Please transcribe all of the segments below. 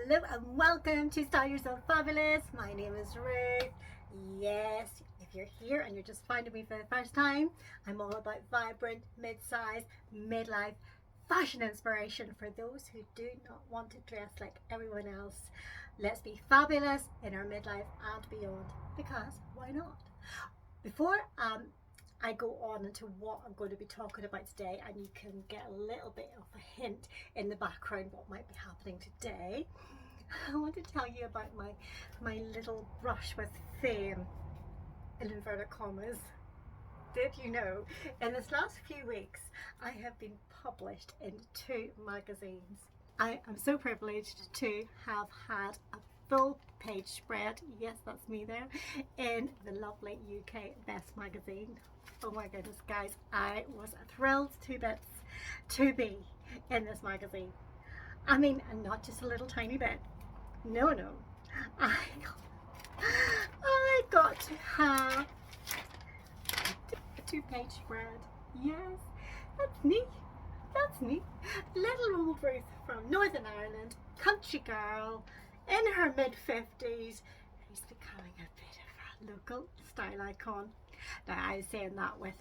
Hello and welcome to Style Yourself Fabulous. My name is Ruth. Yes, if you're here and you're just finding me for the first time, I'm all about vibrant, mid-size, midlife fashion inspiration for those who do not want to dress like everyone else. Let's be fabulous in our midlife and beyond, because why not? Before I go on into what I'm going to be talking about today, and you can get a little bit of a hint in the background what might be happening today, I want to tell you about my little brush with fame, in inverted commas. Did you know, in this last few weeks, I have been published in 2 magazines. I am so privileged to have had a full page spread, yes, that's me there, in the lovely UK Best magazine. Oh my goodness, guys, I was thrilled to bits to be in this magazine. I mean, not just a little tiny bit. No, I, I got to have a 2 page spread. Yes, that's me. That's me. Little old Ruth from Northern Ireland, country girl, in her mid-50s, who's becoming a bit of a local style icon. Now, I was saying that with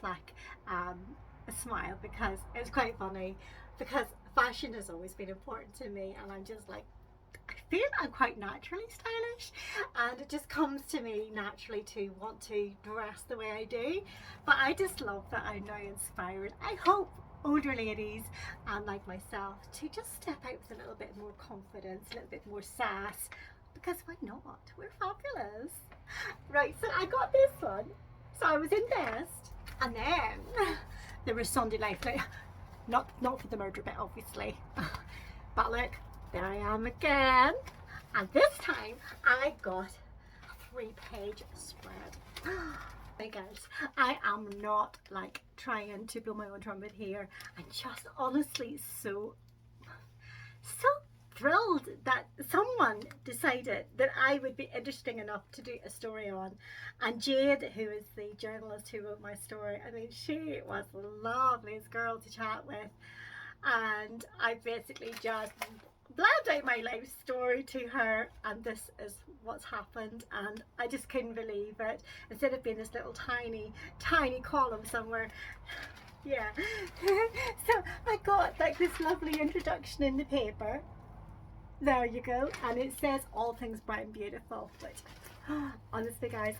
a smile, because it's quite funny, because fashion has always been important to me, and I'm just like, I feel I'm quite naturally stylish, and it just comes to me naturally to want to dress the way I do. But I just love that I'm now inspired, I hope, older ladies and like myself to just step out with a little bit more confidence, a little bit more sass, because why not? We're fabulous. Right, so I got this one. So I was in Best, and then there was Sunday Life. Like, not for the murder bit, obviously. But look, there I am again. And this time I got a 3 page spread. Hey guys, I am not like trying to blow my own trumpet here. I'm just honestly so thrilled that someone decided that I would be interesting enough to do a story on. And Jade, who is the journalist who wrote my story, I mean, she was the loveliest girl to chat with. And I basically just blabbed out my life story to her, and this is what's happened, and I just couldn't believe it. Instead of being this little tiny column somewhere, yeah. So I got like this lovely introduction in the paper. There you go, and it says all things bright and beautiful, which honestly guys,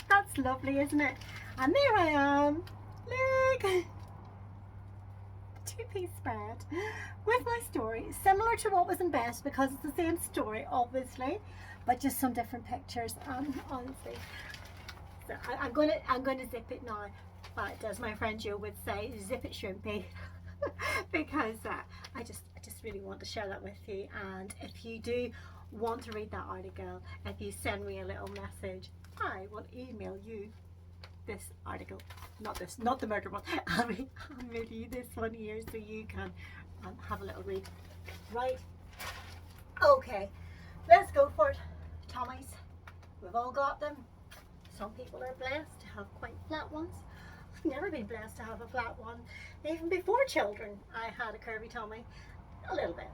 that's lovely, isn't it? And there I am, look, 2 piece spread with my story, similar to what was in Best, because it's the same story obviously, but just some different pictures. Honestly, so I'm gonna zip it now, but as my friend Joe would say, zip it shrimpy. Because I just really want to share that with you. And if you do want to read that article, if you send me a little message, I will email you this article, not the murder one. I'll mail you this one here so you can have a little read. Right, okay, let's go for it. Tummies, we've all got them. Some people are blessed to have quite flat ones. I've never been blessed to have a flat one. Even before children, I had a curvy tummy, a little bit.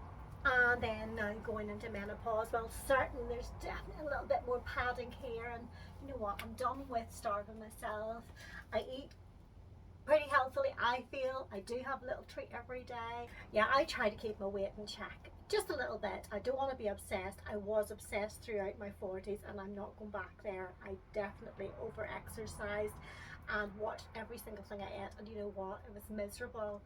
And then now going into menopause, well, certainly there's definitely a little bit more padding here. And you know what? I'm done with starving myself. I eat pretty healthily, I feel. I do have a little treat every day. Yeah, I try to keep my weight in check just a little bit. I don't want to be obsessed. I was obsessed throughout my 40s, and I'm not going back there. I definitely over exercised and watched every single thing I ate, and you know what, it was miserable.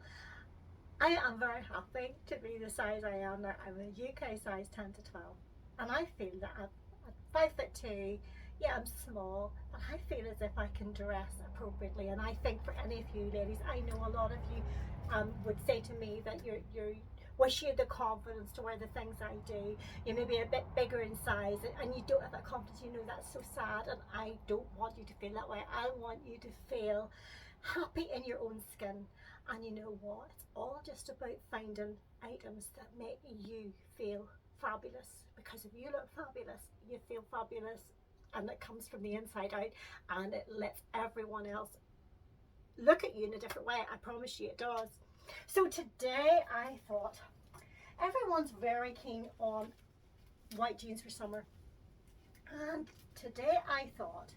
I am very happy to be the size I am now. I'm a UK size 10 to 12, and I feel that at 5'2", yeah, I'm small, but I feel as if I can dress appropriately. And I think for any of you ladies, I know a lot of you would say to me that you're wish you had the confidence to wear the things I do. You may be a bit bigger in size, and you don't have that confidence. You know, that's so sad, and I don't want you to feel that way. I want you to feel happy in your own skin. And you know what? It's all just about finding items that make you feel fabulous. Because if you look fabulous, you feel fabulous, and it comes from the inside out, and it lets everyone else look at you in a different way. I promise you it does. So today I thought everyone's very keen on white jeans for summer. And today I thought,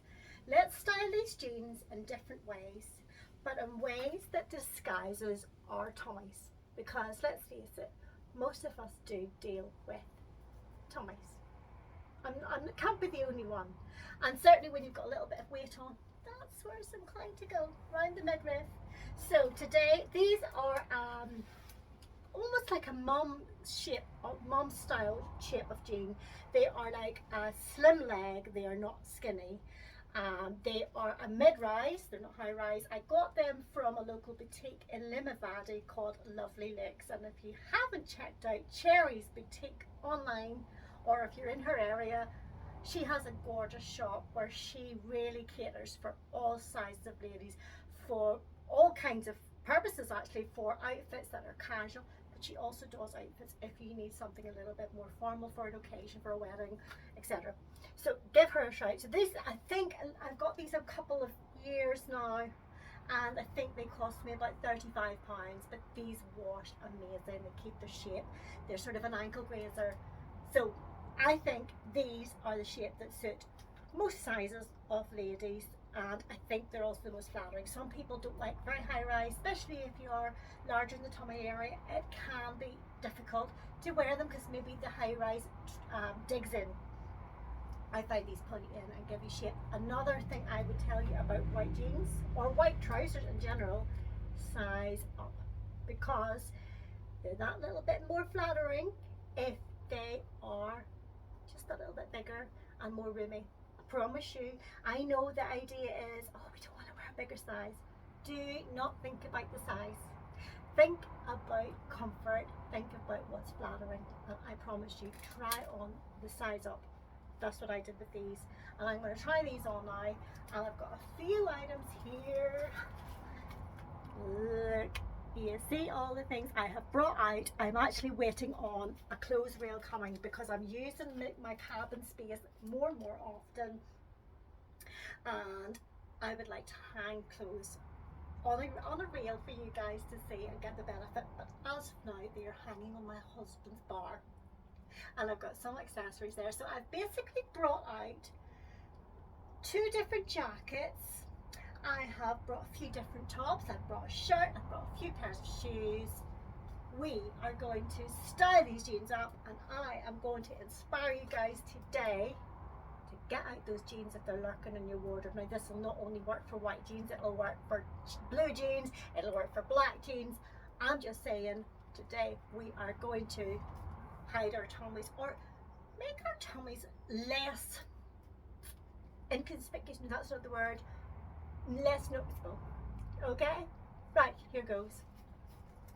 let's style these jeans in different ways, but in ways that disguises our tummies. Because let's face it, most of us do deal with tummies. I can't be the only one. And certainly when you've got a little bit of weight on, that's where it's inclined to go, round the midriff. So today, these are almost like a mom shape, mom style shape of jean. They are like a slim leg, they are not skinny. They are a mid-rise, they're not high-rise. I got them from a local boutique in Limavady called Lovely Looks. And if you haven't checked out Cherry's boutique online, or if you're in her area, she has a gorgeous shop where she really caters for all sizes of ladies, for all kinds of purposes actually, for outfits that are casual, but she also does outfits if you need something a little bit more formal for an occasion, for a wedding, etc. So give her a shout. So these, I think I've got these a couple of years now, and I think they cost me about £35, but these wash amazing. They keep their shape. They're sort of an ankle grazer. So I think these are the shape that suit most sizes of ladies, and I think they're also the most flattering. Some people don't like very high rise, especially if you are larger in the tummy area. It can be difficult to wear them because maybe the high rise digs in. I find these pull you in and give you shape. Another thing I would tell you about white jeans, or white trousers in general, size up, because they're that little bit more flattering if they are just a little bit bigger and more roomy. I promise you, I know the idea is, oh, we don't want to wear a bigger size. Do not think about the size. Think about comfort, think about what's flattering, and I promise you, try on the size up. That's what I did with these, and I'm going to try these on now, and I've got a few items here. Look, you see all the things I have brought out. I'm actually waiting on a clothes rail coming because I'm using my cabin space more and more often, and I would like to hang clothes on a rail for you guys to see and get the benefit, but as of now they are hanging on my husband's bar. And I've got some accessories there. So I've basically brought out 2 different jackets. I have brought a few different tops. I've brought a shirt. I've brought a few pairs of shoes. We are going to style these jeans up, and I am going to inspire you guys today to get out those jeans if they're lurking in your wardrobe. Now this will not only work for white jeans, it'll work for blue jeans, it'll work for black jeans. I'm just saying, today we are going to hide our tummies, or make our tummies less inconspicuous, that's not the word, less noticeable. Okay, right, here goes.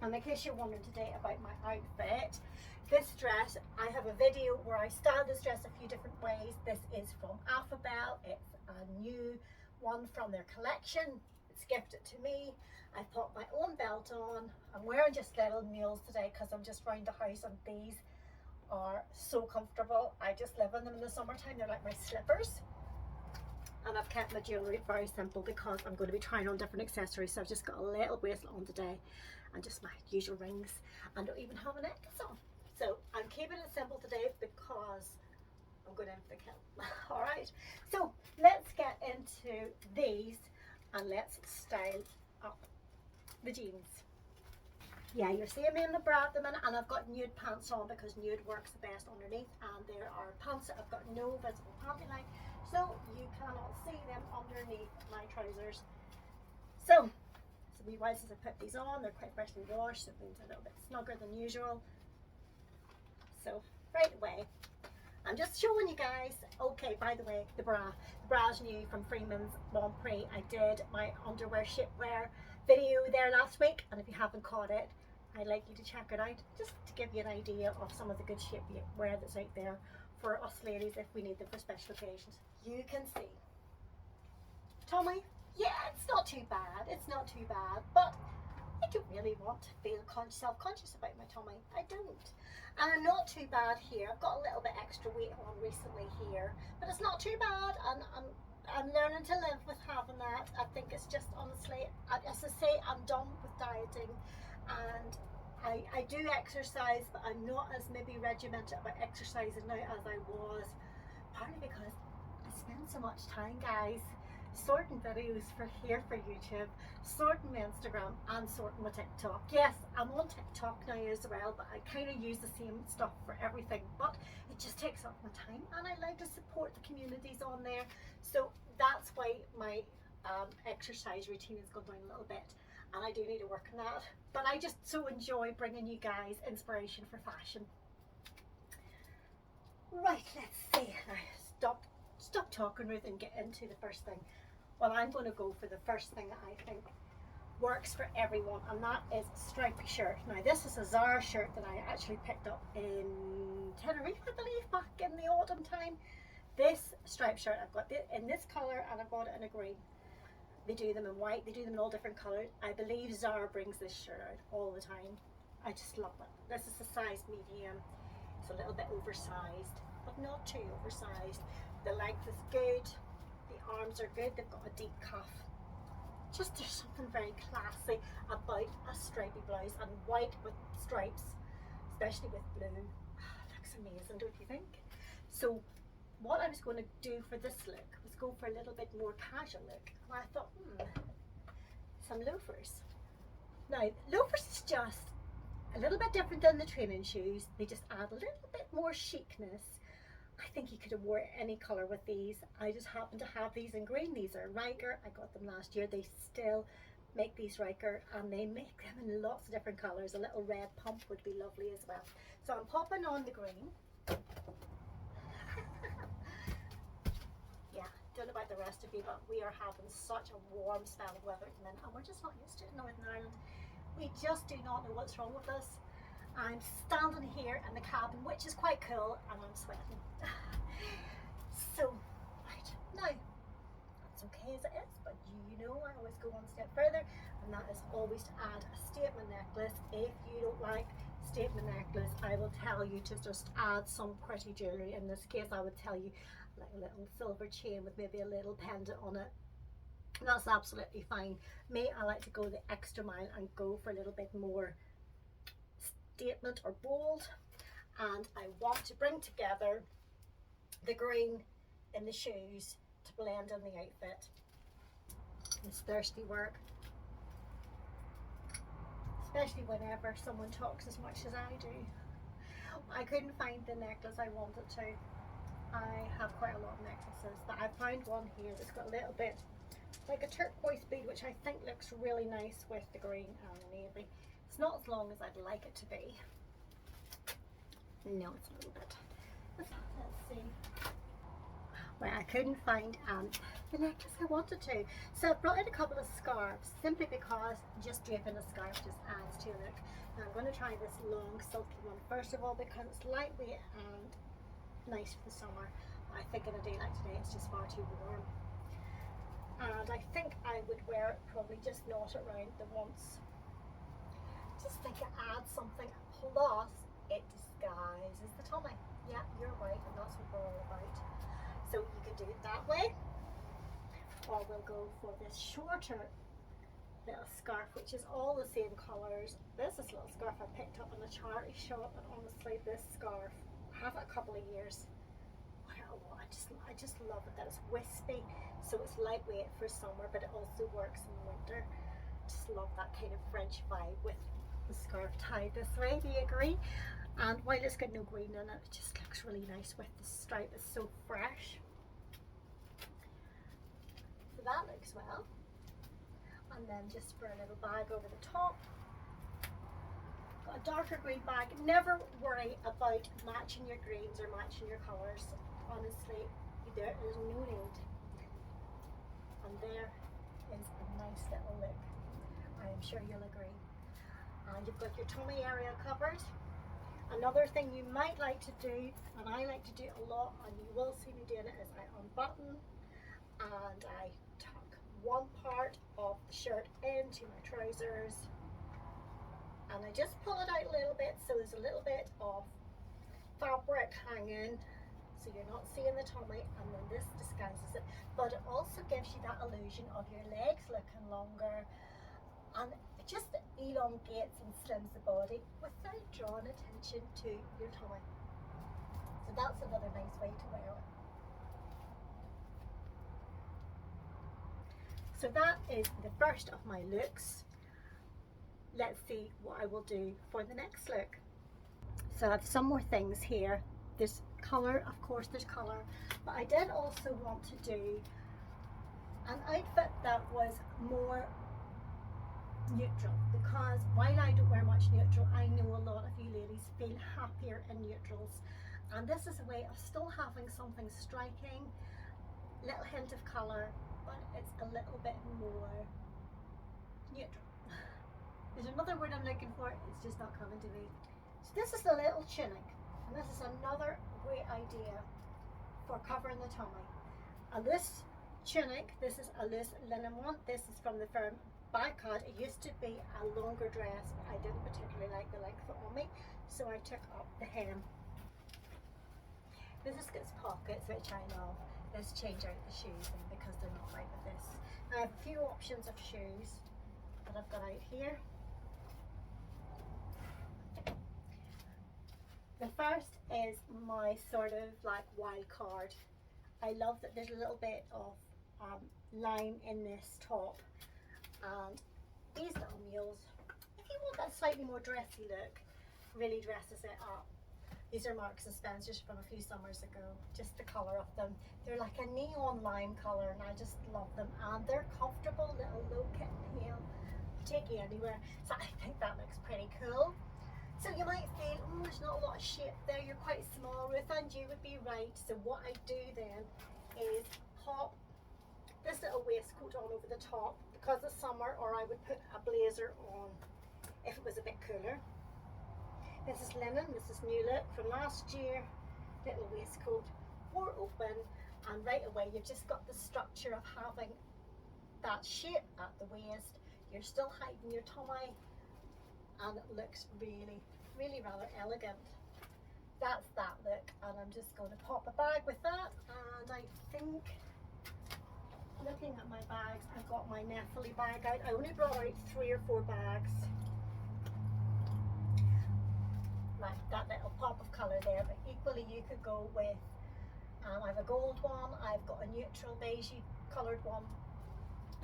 And in case you're wondering today about my outfit, this dress, I have a video where I styled this dress a few different ways. This is from Alphabet. It's a new one from their collection. It's gifted to me. I put my own belt on. I'm wearing just little mules today because I'm just round the house, and these are so comfortable. I just live in them in the summertime. They're like my slippers. And I've kept my jewellery very simple because I'm going to be trying on different accessories. So I've just got a little bracelet on today and just my usual rings, and don't even have a necklace on. So I'm keeping it simple today because I'm going in for the kill. Alright, so let's get into these and let's style up the jeans. Yeah, you're seeing me in the bra at the minute, and I've got nude pants on because nude works the best underneath, and there are pants that I've got no visible panty line, so you cannot see them underneath my trousers. So it's a wee while since I put these on. They're quite freshly washed, so it means a little bit snugger than usual. So right away, I'm just showing you guys. Okay, by the way, the bra's new from Freeman's Bon Prix. I did my underwear shapewear video there last week, and if you haven't caught it, I'd like you to check it out, just to give you an idea of some of the good shapewear that's out there for us ladies if we need them for special occasions. You can see tummy, yeah, it's not too bad, but I don't really want to feel self-conscious about my tummy. I don't. And I'm not too bad here. I've got a little bit extra weight on recently here, but it's not too bad, and I'm learning to live with having that. I think it's just, honestly, as I say, I'm done with dieting, and I do exercise, but I'm not as maybe regimented about exercising now as I was, partly because I spend so much time, guys, sorting videos for here for YouTube, sorting my Instagram and sorting my TikTok. Yes, I'm on TikTok now as well, but I kind of use the same stuff for everything, but it just takes up my time, and I like to support the communities on there. So that's why my exercise routine has gone down a little bit, and I do need to work on that. But I just so enjoy bringing you guys inspiration for fashion. Right, let's see. Now, stop talking, Ruth, and get into the first thing. Well, I'm going to go for the first thing that I think works for everyone, and that is a stripy shirt. Now, this is a Zara shirt that I actually picked up in Tenerife, I believe, back in the autumn time. This striped shirt, I've got it in this colour, and I've got it in a green. They do them in white, they do them in all different colours. I believe Zara brings this shirt out all the time. I just love it. This is a size medium. It's a little bit oversized, but not too oversized. The length is good, the arms are good, they've got a deep cuff. Just there's something very classy about a stripy blouse, and white with stripes, especially with blue. Looks amazing, don't you think? So what I was going to do for this look was go for a little bit more casual look. And I thought, some loafers. Now, loafers is just a little bit different than the training shoes. They just add a little bit more chicness. I think you could have worn any colour with these. I just happen to have these in green. These are Riker. I got them last year. They still make these Riker, and they make them in lots of different colours. A little red pump would be lovely as well. So I'm popping on the green. Yeah, don't know about the rest of you, but we are having such a warm spell of weather at the minute, and we're just not used to it in Northern Ireland. We just do not know what's wrong with us. I'm standing here in the cabin, which is quite cool, and I'm sweating. So, right, now, that's okay as it is, but you know I always go one step further, and that is always to add a statement necklace. If you don't like statement necklace, I will tell you to just add some pretty jewellery. In this case, I would tell you like a little silver chain with maybe a little pendant on it. That's absolutely fine. Me, I like to go the extra mile and go for a little bit more statement or bold, and I want to bring together the green in the shoes to blend in the outfit. It's thirsty work, especially whenever someone talks as much as I do. I couldn't find the necklace I wanted to. I have quite a lot of necklaces, but I found one here that's got a little bit like a turquoise bead, which I think looks really nice with the green and the navy. It's not as long as I'd like it to be. No, it's a little bit. Let's see. Well, I couldn't find the necklace I wanted to. So I brought in a couple of scarves, simply because just draping a scarf just adds to a look. Now I'm going to try this long silky one first of all, because it's lightweight and nice for the summer. I think in a day like today it's just far too warm. And I think I would wear it, probably just knot it around the once. Just think it adds something, plus it disguises the tummy. Yeah, you're right, and that's what we're all about. So you can do it that way, or we'll go for this shorter little scarf, which is all the same colours. This is a little scarf I picked up in a charity shop, and honestly, this scarf, I have it a couple of years. I just love it that it's wispy, so it's lightweight for summer, but it also works in winter. Just love that kind of French vibe with the scarf tied this way. Do you agree? And while it's got no green in it, it just looks really nice with the stripe. It's so fresh. So that looks well. And then just for a little bag over the top, got a darker green bag. Never worry about matching your greens or matching your colours. Honestly, there is no need. And there is a nice little look. I am sure you'll agree. And you've got your tummy area covered. Another thing you might like to do, and I like to do a lot, and you will see me doing it, is I unbutton and I tuck one part of the shirt into my trousers, and I just pull it out a little bit, so there's a little bit of fabric hanging, so you're not seeing the tummy, and then this disguises it, but it also gives you that illusion of your legs looking longer. and it just elongates and slims the body without drawing attention to your tummy. So that's another nice way to wear it. So that is the first of my looks. Let's see what I will do for the next look. So I have some more things here. There's colour, of course there's colour, but I did also want to do an outfit that was more neutral, because while I don't wear much neutral, I know a lot of you ladies feel happier in neutrals, and this is a way of still having something striking, little hint of colour, but it's a little bit more neutral. There's another word I'm looking for, it's just not coming to me. So this is the little tunic, and this is another great idea for covering the tummy. And this tunic, this is a loose linen one. This is from the firm Bacard. It used to be a longer dress, but I didn't particularly like the length on me, so I took up the hem. This has got pockets, which I love. Let's change out the shoes then, because they're not right with this. I have a few options of shoes that I've got out here. The first is my sort of like wild card. I love that there's a little bit of line in this top, and these little mules, if you want that slightly more dressy look, really dresses it up. These are Marks and Spencer's from a few summers ago. Just the colour of them. They're like a neon lime colour, and I just love them. And they're comfortable, little low kitten heel. Take you anywhere. So I think that looks pretty cool. So you might feel, oh, there's not a lot of shape there. You're quite small, Ruth, and you would be right. So what I do then is pop this little waistcoat on over the top because it's summer, or I would put a blazer on if it was a bit cooler. This is linen, this is new look from last year. Little waistcoat, more open, and right away you've just got the structure of having that shape at the waist. You're still hiding your tummy, and it looks really, really rather elegant. That's that look, and I'm just going to pop a bag with that. And I think, looking at my bags, I've got my Neffily bag out. I only brought out 3 or 4 bags. Right, that little pop of colour there, but equally you could go with, I have a gold one, I've got a neutral beigey coloured one.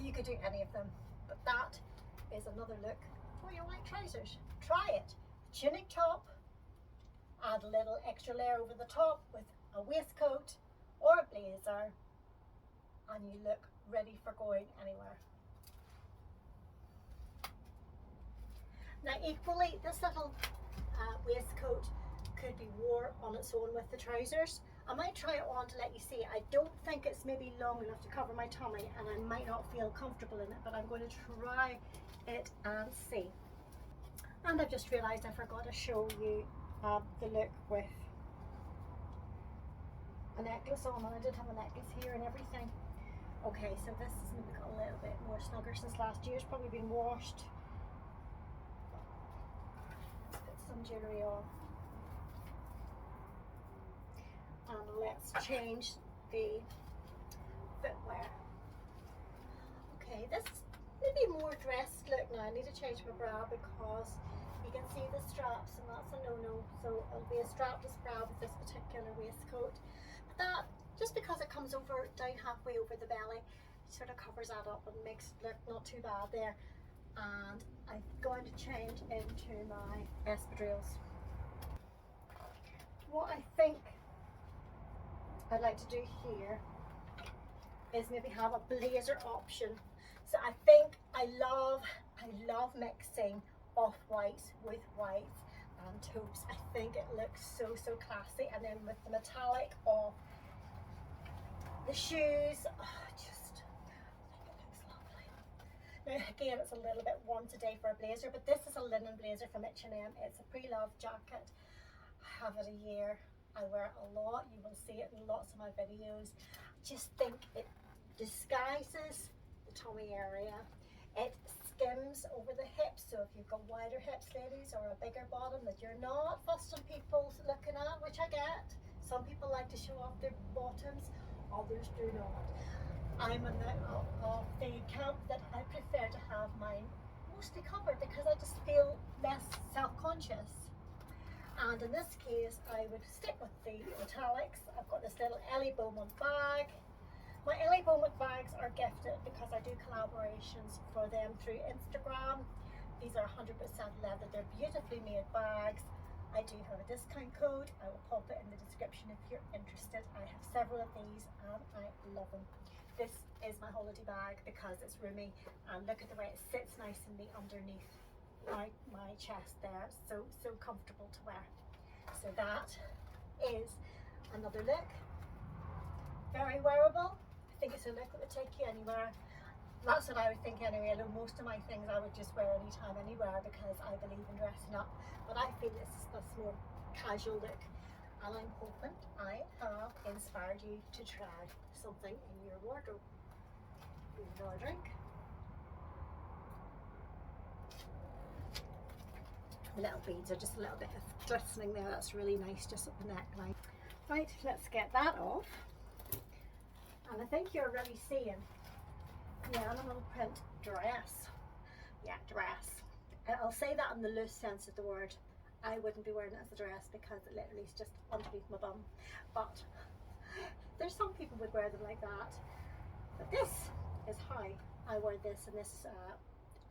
You could do any of them, but that is another look for your white trousers. Try it. Tunic top, add a little extra layer over the top with a waistcoat or a blazer, and you look ready for going anywhere. Now equally, this little waistcoat could be worn on its own with the trousers. I might try it on to let you see. I don't think it's maybe long enough to cover my tummy, and I might not feel comfortable in it, but I'm going to try it and see. And I've just realised I forgot to show you the look with a necklace on, and I did have a necklace here and everything. Okay, so this has maybe got a little bit more snugger since last year. It's probably been washed. Let's put some jewellery on. And let's change the footwear. Okay, this is maybe more dressed look now. I need to change my bra because you can see the straps, and that's a no-no. So it'll be a strapless bra with this particular waistcoat. But that, just because it comes over down halfway over the belly, it sort of covers that up and makes it look not too bad there. And I'm going to change into my espadrilles. What I think I'd like to do here is maybe have a blazer option. So I think I love mixing off-white with white and taupes. I think it looks so classy, and then with the metallic of the shoes, I just think it looks lovely. Now again, it's a little bit warm today for a blazer, but this is a linen blazer from H&M. It's a pre-loved jacket. I have it a year. I wear it a lot. You will see it in lots of my videos. I just think it disguises the tummy area. It skims over the hips, so if you've got wider hips, ladies, or a bigger bottom that you're not fussed on people looking at, which I get. Some people like to show off their bottoms, others do not. I'm in the camp that I prefer to have mine mostly covered because I just feel less self-conscious. And in this case, I would stick with the metallics. I've got this little Ellie Beaumont bag. My Ellie Beaumont bags are gifted because I do collaborations for them through Instagram. These are 100% leather. They're beautifully made bags. I do have a discount code. I will pop it in the description if you're interested. I have several of these and I love them. This is my holiday bag because it's roomy, and look at the way it sits nice and neat underneath my chest there. So comfortable to wear. So that is another look. Very wearable. I think it's a look that would take you anywhere. That's what I would think anyway, although most of my things I would just wear anytime, anywhere, because I believe in dressing up. But I feel this is this more casual look, and I'm hoping I have inspired you to try something in your wardrobe. Another drink. The little beads are just a little bit of glistening there. That's really nice, just up the neckline. Right, let's get that off. And I think you're already seeing the animal print dress. Yeah, dress. I'll say that in the loose sense of the word. I wouldn't be wearing it as a dress because it literally is just underneath my bum. But there's some people would wear them like that. But this is how I wear this, and this is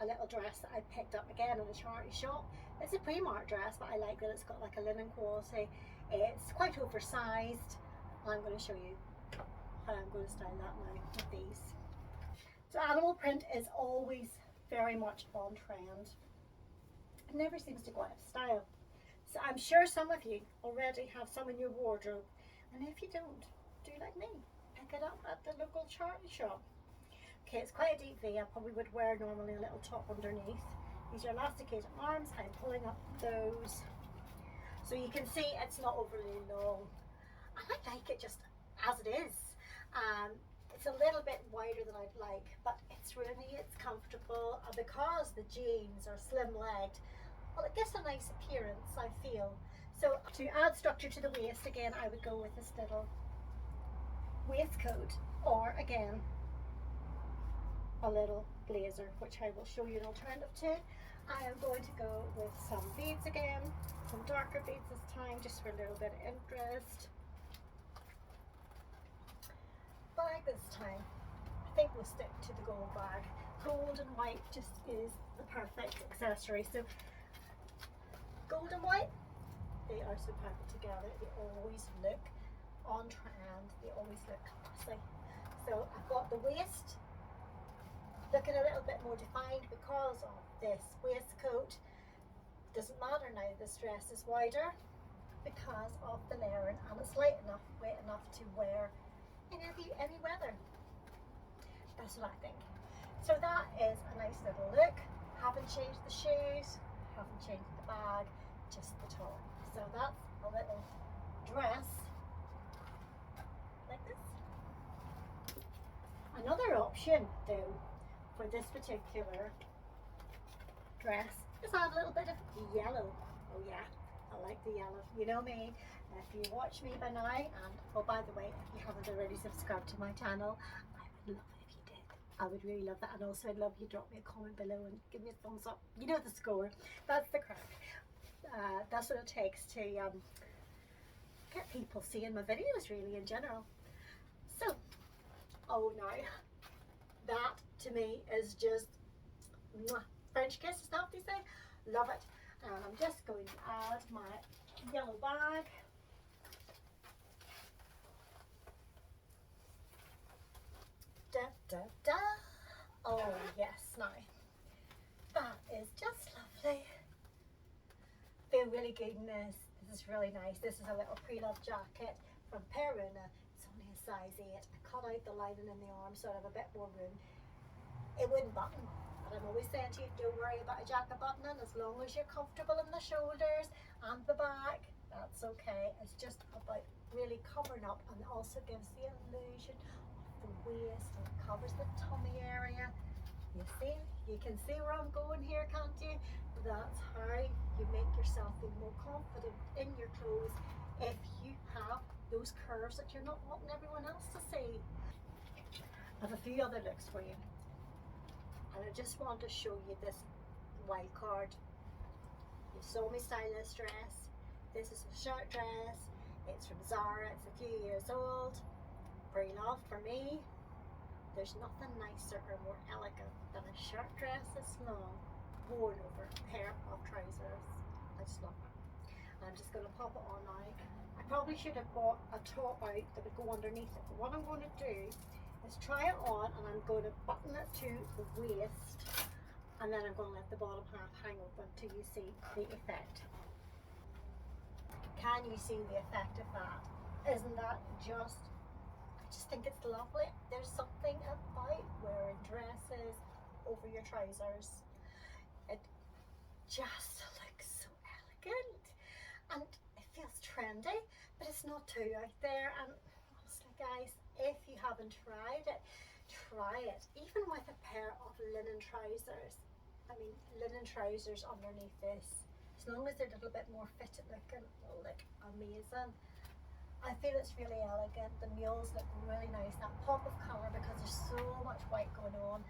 a little dress that I picked up again in a charity shop. It's a Primark dress, but I like that it's got like a linen quality. It's quite oversized. I'm going to show you how I'm going to style that now with these. So animal print is always very much on trend. It never seems to go out of style. So I'm sure some of you already have some in your wardrobe, and if you don't, do like me, pick it up at the local charity shop. Okay, it's quite a deep V. I probably would wear normally a little top underneath. These are elasticated arms. I'm pulling up those so you can see it's not overly long. I like it just as it is. It's a little bit wider than I'd like, but it's roomy, it's comfortable, and because the jeans are slim-legged, well, it gives a nice appearance, I feel. So to add structure to the waist, again, I would go with this little waistcoat, or again, a little blazer, which I will show you an alternative to. I am going to go with some beads again, some darker beads this time, just for a little bit of interest. Bag this time, I think we'll stick to the gold bag. Gold and white just is the perfect accessory. So gold and white, they are so perfect together. They always look on trend, they always look classy. So I've got the waist looking a little bit more defined because of this waistcoat. Doesn't matter now, this dress is wider because of the layering, and it's light enough, weight enough to wear in any weather. That's what I think. So that is a nice little look. Haven't changed the shoes, haven't changed the bag, just the top. So that's a little dress like this. Another option though for this particular dress is add a little bit of yellow. Oh yeah, I like the yellow. You know me. If you watch me by now, and oh, by the way, if you haven't already subscribed to my channel, I would love it if you did. I would really love that. And also I'd love you drop me a comment below and give me a thumbs up. You know the score. That's the crack. That's what it takes to get people seeing my videos, really, in general. So, oh no, that to me is just mwah. French kiss, is that what they say? Love it. And I'm just going to add my yellow bag. Da, da, da. Oh yes, now that is just lovely. Feel really good in this. This is really nice. This is a little pre-loved jacket from Peruna. It's only a size 8. I cut out the lining in the arm so I have a bit more room. It wouldn't button. And I'm always saying to you, don't worry about a jacket buttoning as long as you're comfortable in the shoulders and the back. That's okay. It's just about really covering up, and also gives the illusion of the waist, and it covers the tummy area. You see? You can see where I'm going here, can't you? That's how you make yourself feel more confident in your clothes if you have those curves that you're not wanting everyone else to see. I have a few other looks for you. And I just want to show you this wild card. You saw me style this dress. This is a shirt dress. It's from Zara. It's a few years old. Pre-loved for me. There's nothing nicer or more elegant than a shirt dress this long worn over a pair of trousers. I just love it. I'm just going to pop it on now. I probably should have bought a top out that would go underneath it, but what I'm going to do is try it on, and I'm going to button it to the waist, and then I'm going to let the bottom half hang open till you see the effect. Can you see the effect of that? Isn't that just, I just think it's lovely. There's something about wearing dresses over your trousers. It just looks so elegant, and it feels trendy, but it's not too out there. And honestly guys, if you haven't tried it, try it. Even with a pair of linen trousers. I mean, linen trousers underneath this, as long as they're a little bit more fitted looking, will look amazing. I feel it's really elegant. The mules look really nice. That pop of colour, because there's so much white going on.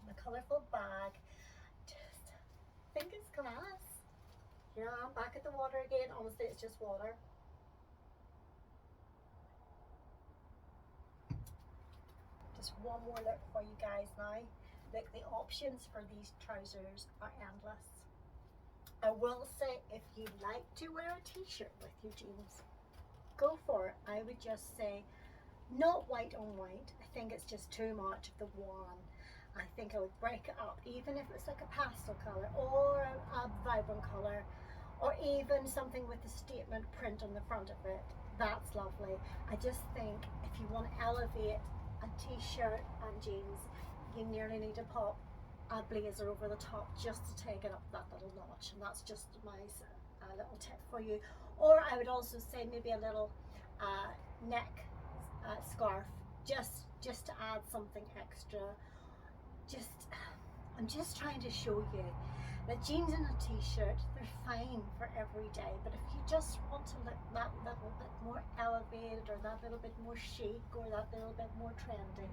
The colourful bag, just think it's class. Yeah, I'm back at the water again. Honestly, it's just water. Just one more look for you guys now. Look, the options for these trousers are endless. I will say, if you like to wear a t-shirt with your jeans, go for it. I would just say not white on white. I think it's just too much of the one. I think I would break it up, even if it's like a pastel color or a vibrant color, or even something with a statement print on the front of it. That's lovely. I just think if you want to elevate a t-shirt and jeans, you nearly need to pop a blazer over the top just to take it up that little notch, and that's just my little tip for you. Or I would also say maybe a little neck scarf, just to add something extra. I'm just trying to show you that jeans and a t-shirt, they're fine for every day, but if you just want to look that little bit more elevated, or that little bit more chic, or that little bit more trendy,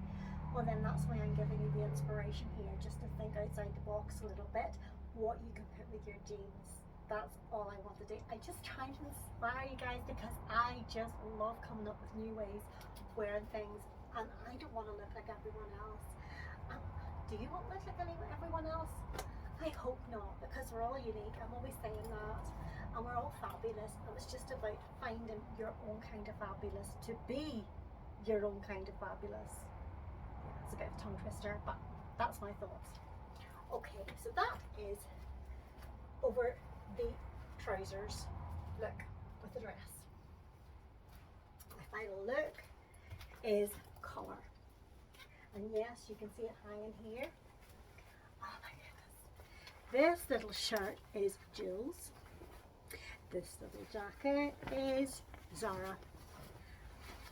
well then that's why I'm giving you the inspiration here, just to think outside the box a little bit, what you can put with your jeans. That's all I want to do. I just try to inspire you guys, because I just love coming up with new ways of wearing things, and I don't want to look like everyone else. Do you want to look like everyone else? I hope not, because we're all unique. I'm always saying that, and we're all fabulous, and it's just about finding your own kind of fabulous, to be your own kind of fabulous. It's a bit of a tongue twister, but that's my thoughts. Okay, so that is over the trousers look with the dress. My final look is colour, and yes, you can see it hanging here. Oh my goodness, this little shirt is Jules, this little jacket is Zara.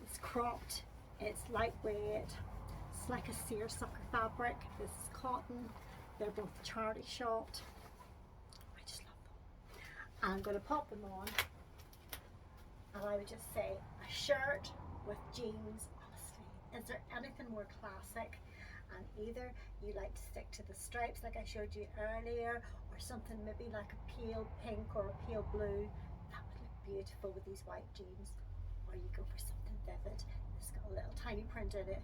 It's cropped, it's lightweight, it's like a seersucker fabric. This is cotton. They're both charity shot. I just love them. I'm going to pop them on, and I would just say a shirt with jeans. Honestly, is there anything more classic? And either you like to stick to the stripes like I showed you earlier, or something maybe like a pale pink or a pale blue. That would look beautiful with these white jeans. Or you go for something vivid. It's got a little tiny print in it.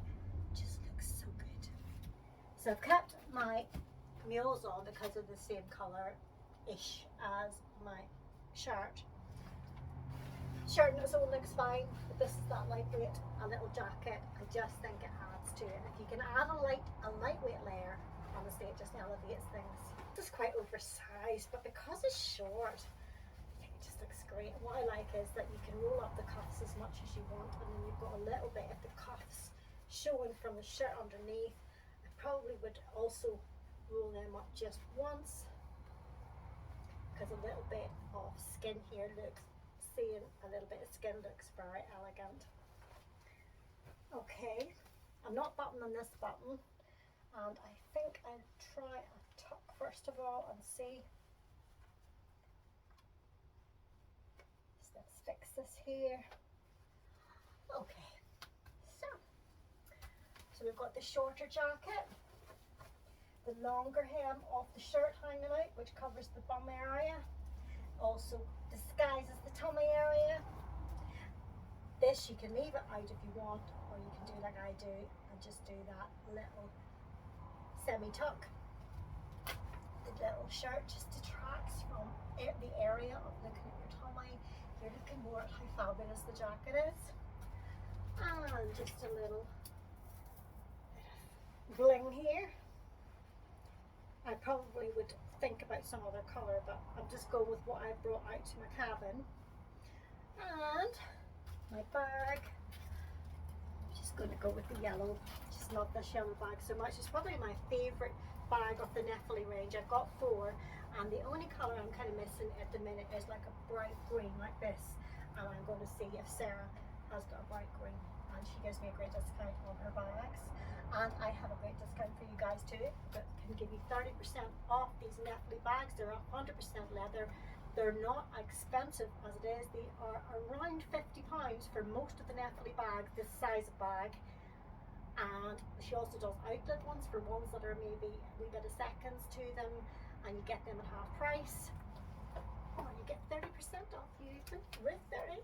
Just looks so good. So I've kept my mules on because of the same colour-ish as my shirt. Shirt on its own looks fine, but this is that lightweight, a little jacket. I just think it adds to it. If you can add a lightweight layer, honestly, it just elevates things. This is quite oversized, but because it's short, I think it just looks great. And what I like is that you can roll up the cuffs as much as you want, and then you've got a little bit of the cuffs showing from the shirt underneath. I probably would also roll them up just once, because a little bit of skin here looks, seeing a little bit of skin looks very elegant. Okay, I'm not buttoning this button, and I think I'll try a tuck first of all and see. So let's fix this here. Okay, so we've got the shorter jacket. the longer hem of the shirt hanging out, which covers the bum area, also disguises the tummy area. This you can leave it out if you want, or you can do like I do and just do that little semi-tuck. The little shirt just detracts from the area of looking at your tummy. You're looking more at how fabulous the jacket is. And just a little bling here. I probably would think about some other colour, but I'm just going with what I brought out to my cabin. And my bag, I'm just going to go with the yellow. Just love this yellow bag so much. It's probably my favourite bag of the Nepali range. I've got 4, and the only colour I'm kind of missing at the minute is like a bright green like this, and I'm going to see if Sarah has got a bright green, and she gives me a great discount on her bags. And I have a great discount for you guys too, that can give you 30% off these Nepali bags. They're 100% leather. They're not expensive as it is. They are around £50 for most of the Nepali bags, this size of bag. And she also does outlet ones for ones that are maybe a wee bit of seconds to them, and you get them at half price. Or you get 30% off even with 30.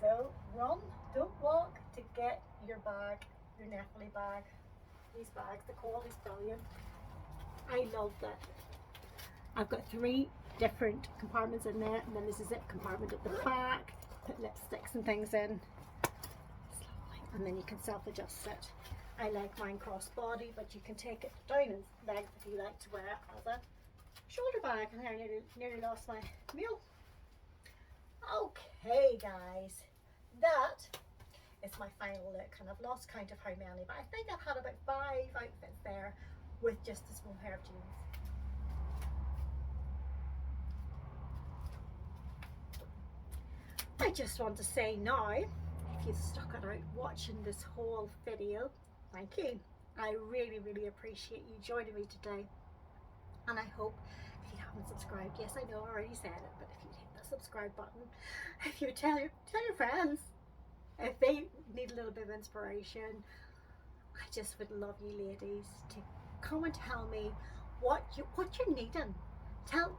So run, don't walk to get your bag. Your Nepali bag. These bags, the quality's brilliant. I love that. I've got 3 different compartments in there, and then there's a zip compartment at the back. Put lipsticks and things in. It's lovely. And then you can self-adjust it. I like mine crossbody, but you can take it down in length if you like to wear it as a shoulder bag. And I nearly lost my meal. Okay, guys, that it's my final look, and I've lost count of how many, but I think I've had about 5 outfits there with just a small pair of jeans. I just want to say now, if you've stuck it out watching this whole video, thank you. I really, really appreciate you joining me today, and I hope if you haven't subscribed, yes I know I already said it, but if you hit the subscribe button, if you tell your friends, if they need a little bit of inspiration, I just would love you ladies to come and tell me what you're needing.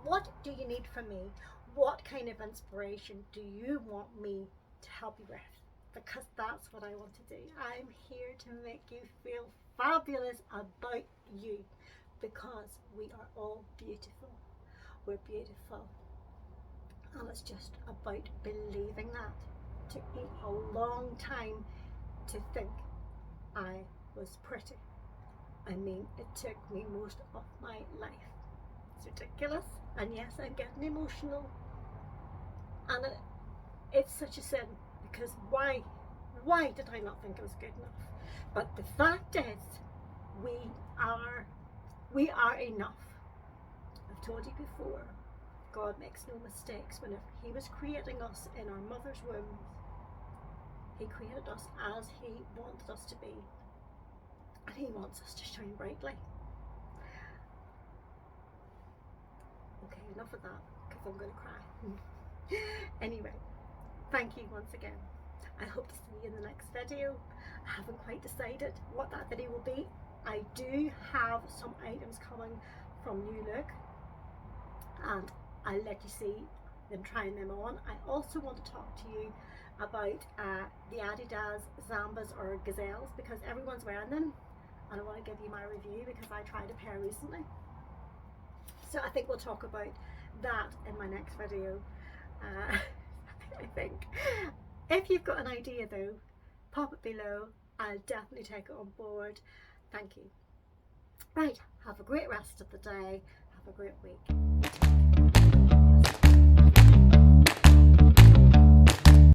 What do you need from me? What kind of inspiration do you want me to help you with? Because that's what I want to do. I'm here to make you feel fabulous about you, because we are all beautiful. We're beautiful. And it's just about believing that. It took me a long time to think I was pretty. I mean, it took me most of my life. It's ridiculous. And yes, I'm getting emotional. And it's such a sin, because why did I not think it was good enough? But the fact is, we are enough. I've told you before, God makes no mistakes. Whenever He was creating us in our mother's womb, He created us as He wanted us to be, and He wants us to shine brightly. Okay, enough of that, because I'm going to cry. Anyway, thank you once again. I hope to see you in the next video. I haven't quite decided what that video will be. I do have some items coming from New Look, and I'll let you see them trying them on. I also want to talk to you about the Adidas Zambas or Gazelles, because everyone's wearing them, and I want to give you my review because I tried a pair recently. So I think we'll talk about that in my next video. I think. If you've got an idea though, pop it below. I'll definitely take it on board. Thank you. Right, have a great rest of the day. Have a great week.